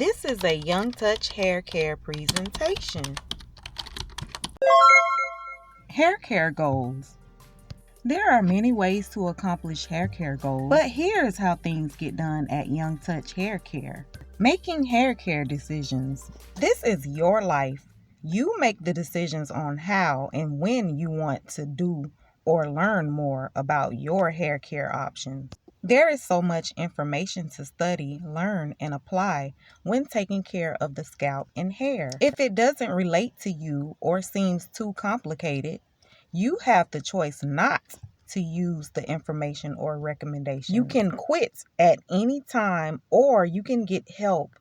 This is a Young Touch hair care presentation. Hair care goals. There are many ways to accomplish hair care goals, but here's how things get done at Young Touch Hair Care. Making hair care decisions. This is your life. You make the decisions on how and when you want to do or learn more about your hair care options. There is so much information to study, learn, and apply when taking care of the scalp and hair. If it doesn't relate to you or seems too complicated, you have the choice not to use the information or recommendation. You can quit at any time or you can get help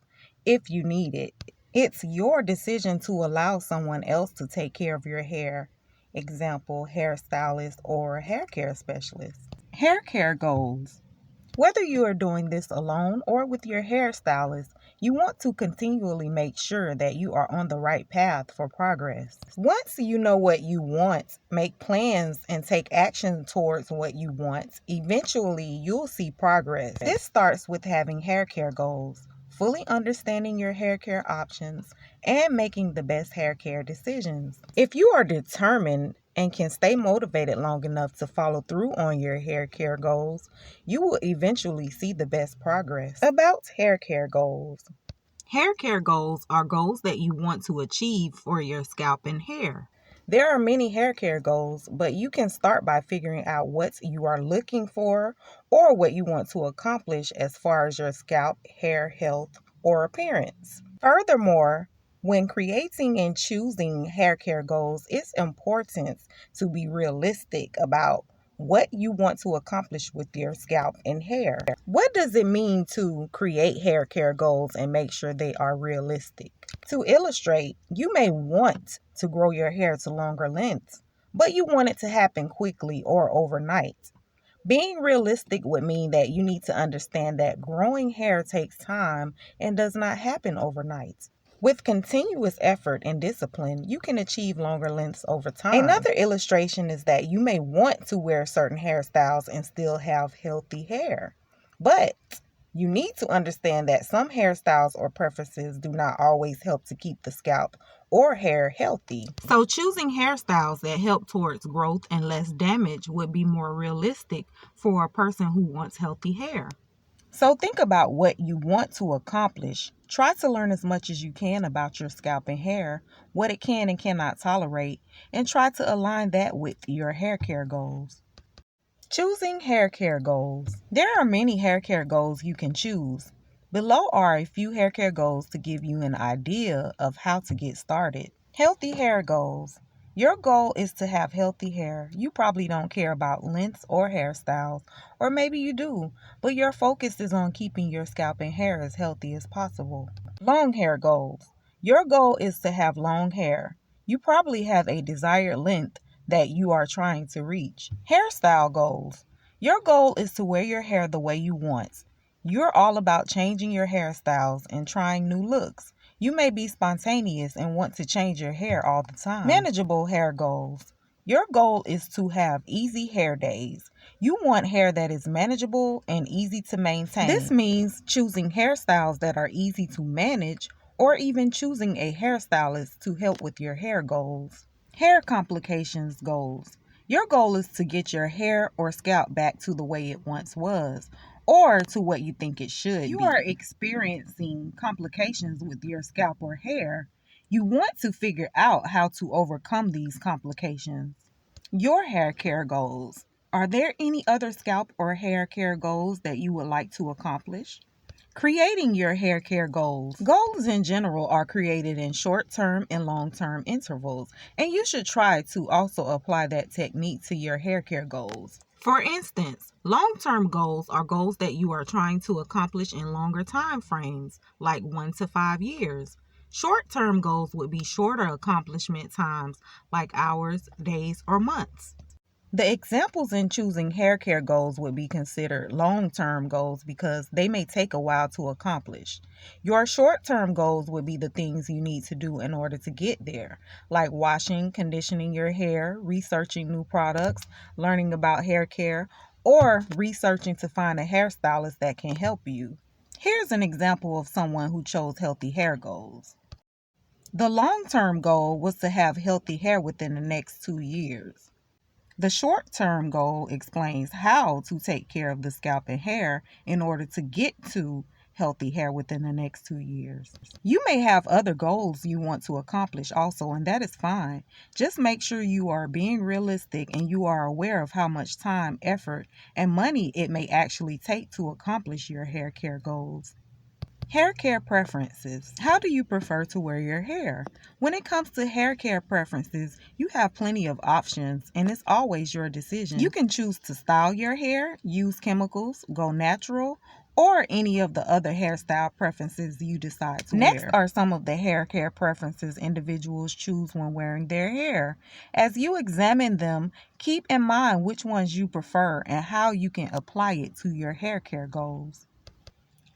if you need it. It's your decision to allow someone else to take care of your hair. Example, hairstylist or hair care specialist. Hair care goals. Whether you are doing this alone or with your hairstylist, you want to continually make sure that you are on the right path for progress. Once you know what you want, make plans and take action towards what you want, eventually you'll see progress. This starts with having hair care goals, fully understanding your hair care options, and making the best hair care decisions. If you are determined and can stay motivated long enough to follow through on your hair care goals, you will eventually see the best progress. About hair care goals. Hair care goals are goals that you want to achieve for your scalp and hair. There are many hair care goals, but you can start by figuring out what you are looking for or what you want to accomplish as far as your scalp, hair health, or appearance. Furthermore, when creating and choosing hair care goals, it's important to be realistic about what you want to accomplish with your scalp and hair. What does it mean to create hair care goals and make sure they are realistic? To illustrate, you may want to grow your hair to longer lengths, but you want it to happen quickly or overnight. Being realistic would mean that you need to understand that growing hair takes time and does not happen overnight. With continuous effort and discipline, you can achieve longer lengths over time. Another illustration is that you may want to wear certain hairstyles and still have healthy hair. But you need to understand that some hairstyles or preferences do not always help to keep the scalp or hair healthy. So choosing hairstyles that help towards growth and less damage would be more realistic for a person who wants healthy hair. So think about what you want to accomplish. Try to learn as much as you can about your scalp and hair, what it can and cannot tolerate, and try to align that with your hair care goals. Choosing hair care goals. There are many hair care goals you can choose. Below are a few hair care goals to give you an idea of how to get started. Healthy hair goals. Your goal is to have healthy hair. You probably don't care about lengths or hairstyles, or maybe you do, but your focus is on keeping your scalp and hair as healthy as possible. Long hair goals. Your goal is to have long hair. You probably have a desired length that you are trying to reach. Hairstyle goals. Your goal is to wear your hair the way you want. You're all about changing your hairstyles and trying new looks. You may be spontaneous and want to change your hair all the time. Manageable hair goals. Your goal is to have easy hair days. You want hair that is manageable and easy to maintain. This means choosing hairstyles that are easy to manage or even choosing a hairstylist to help with your hair goals. Hair complications goals. Your goal is to get your hair or scalp back to the way it once was, or to what you think it should be. You are experiencing complications with your scalp or hair. You want to figure out how to overcome these complications. Your hair care goals. Are there any other scalp or hair care goals that you would like to accomplish? Creating your hair care goals. Goals in general are created in short-term and long-term intervals, and you should try to also apply that technique to your hair care goals. For instance, long-term goals are goals that you are trying to accomplish in longer time frames, like 1 to 5 years. Short-term goals would be shorter accomplishment times, like hours, days, or months. The examples in choosing hair care goals would be considered long-term goals because they may take a while to accomplish. Your short-term goals would be the things you need to do in order to get there, like washing, conditioning your hair, researching new products, learning about hair care, or researching to find a hairstylist that can help you. Here's an example of someone who chose healthy hair goals. The long-term goal was to have healthy hair within the next 2 years. The short-term goal explains how to take care of the scalp and hair in order to get to healthy hair within the next 2 years. You may have other goals you want to accomplish also, and that is fine. Just make sure you are being realistic and you are aware of how much time, effort, and money it may actually take to accomplish your hair care goals. Hair care preferences. How do you prefer to wear your hair? When it comes to hair care preferences, you have plenty of options and it's always your decision. You can choose to style your hair, use chemicals, go natural, or any of the other hairstyle preferences you decide to wear. Next are some of the hair care preferences individuals choose when wearing their hair. As you examine them, keep in mind which ones you prefer and how you can apply it to your hair care goals.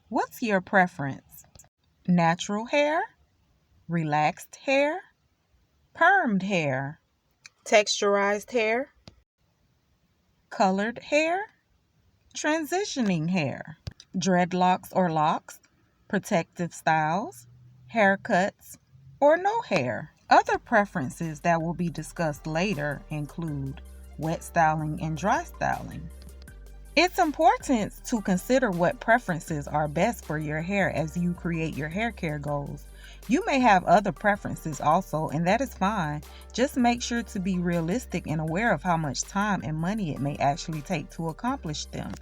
What's your preference? Natural hair, relaxed hair, permed hair, texturized hair, colored hair, transitioning hair, dreadlocks or locks, protective styles, haircuts, or no hair. Other preferences that will be discussed later include wet styling and dry styling. It's important to consider what preferences are best for your hair as you create your hair care goals. You may have other preferences also, and that is fine. Just make sure to be realistic and aware of how much time and money it may actually take to accomplish them.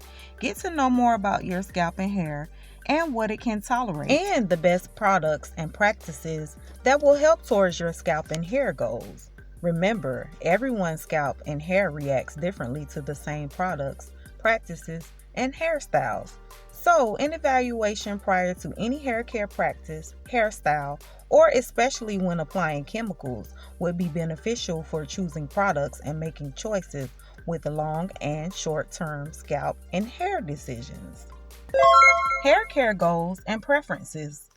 Get to know more about your scalp and hair and what it can tolerate, and the best products and practices that will help towards your scalp and hair goals. Remember, everyone's scalp and hair reacts differently to the same products, practices, and hairstyles. So, an evaluation prior to any hair care practice, hairstyle, or especially when applying chemicals would be beneficial for choosing products and making choices with long and short-term scalp and hair decisions. Hair care goals and preferences.